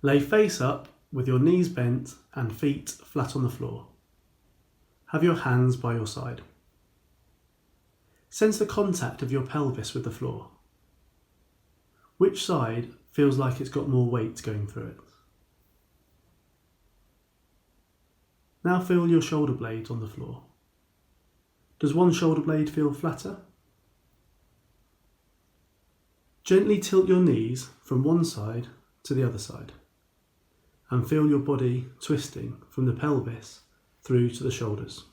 Lay face up with your knees bent and feet flat on the floor. Have your hands by your side. Sense the contact of your pelvis with the floor. Which side feels like it's got more weight going through it? Now feel your shoulder blades on the floor. Does one shoulder blade feel flatter? Gently tilt your knees from one side to the other side and feel your body twisting from the pelvis through to the shoulders.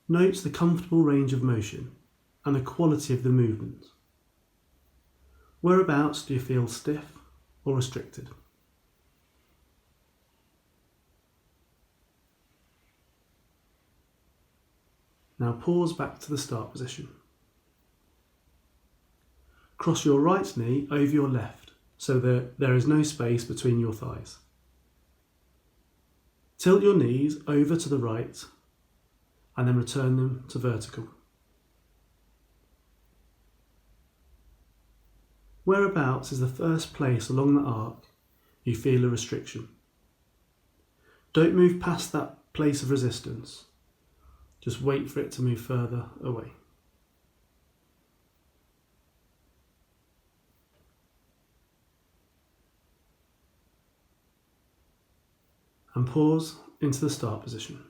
Note the comfortable range of motion and the quality of the movement. Whereabouts do you feel stiff or restricted? Now pause back to the start position. Cross your right knee over your left so that there is no space between your thighs. Tilt your knees over to the right and then return them to vertical. Whereabouts is the first place along the arc you feel a restriction? Don't move past that place of resistance. Just wait for it to move further away. And pause into the start position.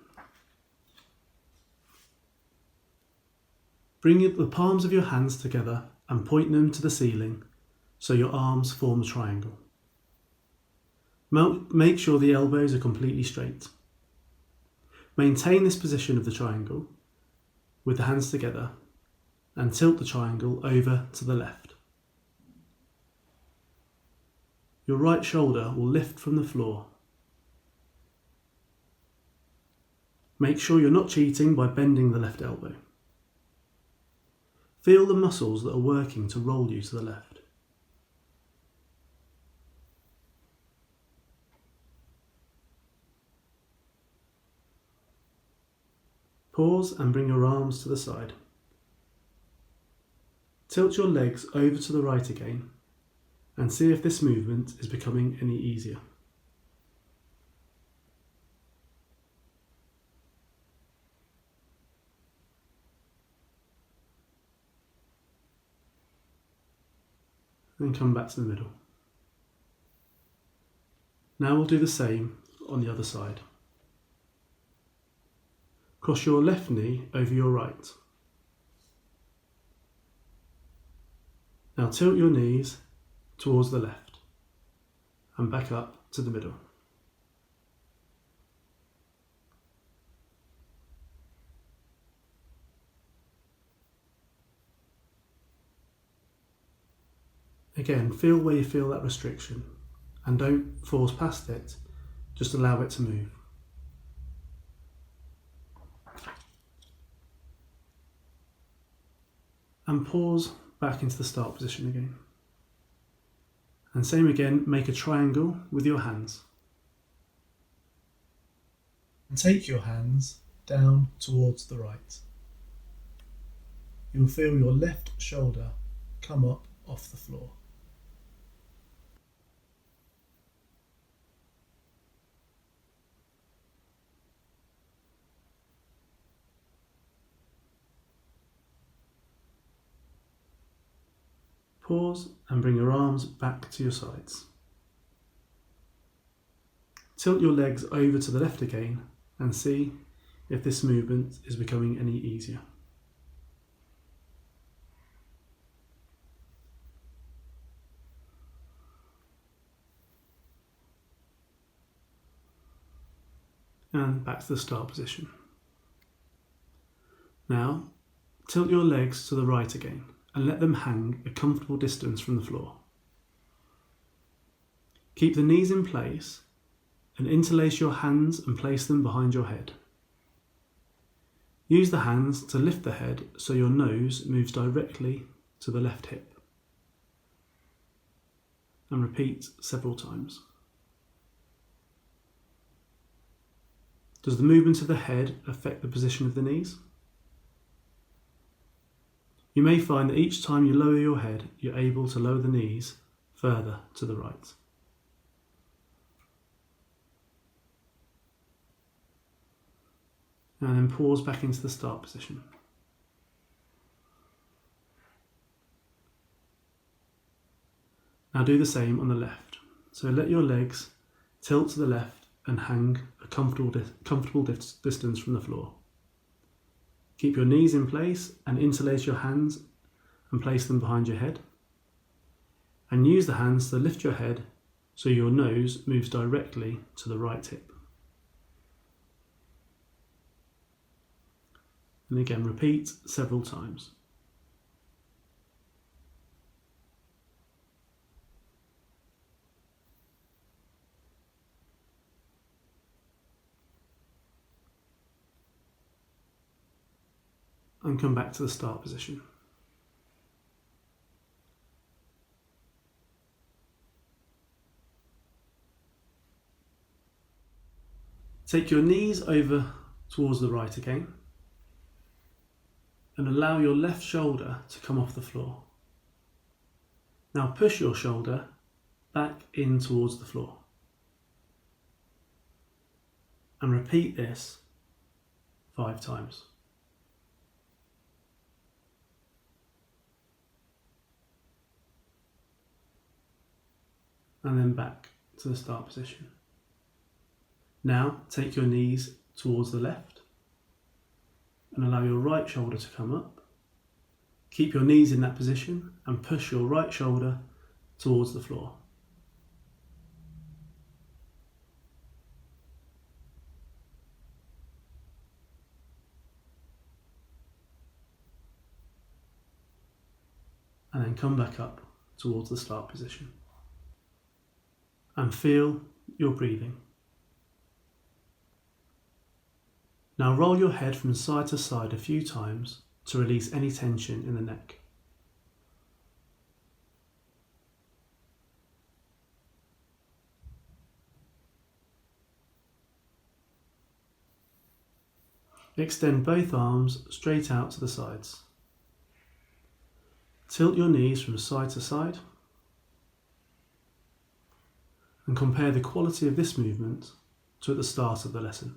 Bring the palms of your hands together and point them to the ceiling so your arms form a triangle. Make sure the elbows are completely straight. Maintain this position of the triangle with the hands together and tilt the triangle over to the left. Your right shoulder will lift from the floor. Make sure you're not cheating by bending the left elbow. Feel the muscles that are working to roll you to the left. Pause and bring your arms to the side. Tilt your legs over to the right again and see if this movement is becoming any easier. And come back to the middle. Now we'll do the same on the other side. Cross your left knee over your right. Now tilt your knees towards the left and back up to the middle. Again, feel where you feel that restriction and don't force past it, just allow it to move. And pause back into the start position again. And same again, make a triangle with your hands. And take your hands down towards the right. You will feel your left shoulder come up off the floor. Pause and bring your arms back to your sides. Tilt your legs over to the left again and see if this movement is becoming any easier. And back to the start position. Now, tilt your legs to the right again and let them hang a comfortable distance from the floor. Keep the knees in place and interlace your hands and place them behind your head. Use the hands to lift the head so your nose moves directly to the left hip. And repeat several times. Does the movement of the head affect the position of the knees? You may find that each time you lower your head, you're able to lower the knees further to the right. And then pause back into the start position. Now do the same on the left. So let your legs tilt to the left and hang a comfortable distance from the floor. Keep your knees in place and interlace your hands and place them behind your head. And use the hands to lift your head so your nose moves directly to the right hip. And again, repeat several times. And come back to the start position. Take your knees over towards the right again and allow your left shoulder to come off the floor. Now push your shoulder back in towards the floor. And repeat this 5 times. And then back to the start position. Now take your knees towards the left and allow your right shoulder to come up. Keep your knees in that position and push your right shoulder towards the floor. And then come back up towards the start position. And feel your breathing. Now roll your head from side to side a few times to release any tension in the neck. Extend both arms straight out to the sides. Tilt your knees from side to side and compare the quality of this movement to at the start of the lesson.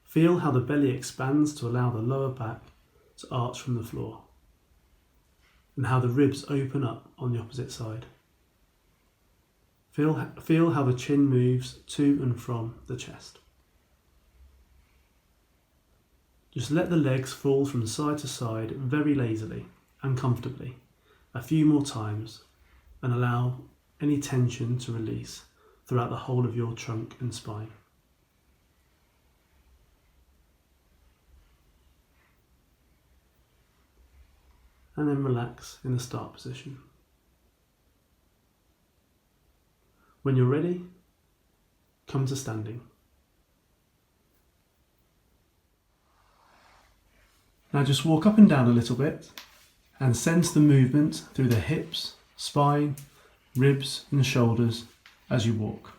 Feel how the belly expands to allow the lower back to arch from the floor, and how the ribs open up on the opposite side. Feel how the chin moves to and from the chest. Just let the legs fall from side to side very lazily and comfortably a few more times, and allow any tension to release throughout the whole of your trunk and spine. And then relax in the start position. When you're ready, come to standing. Now just walk up and down a little bit and sense the movement through the hips, spine, ribs and shoulders as you walk.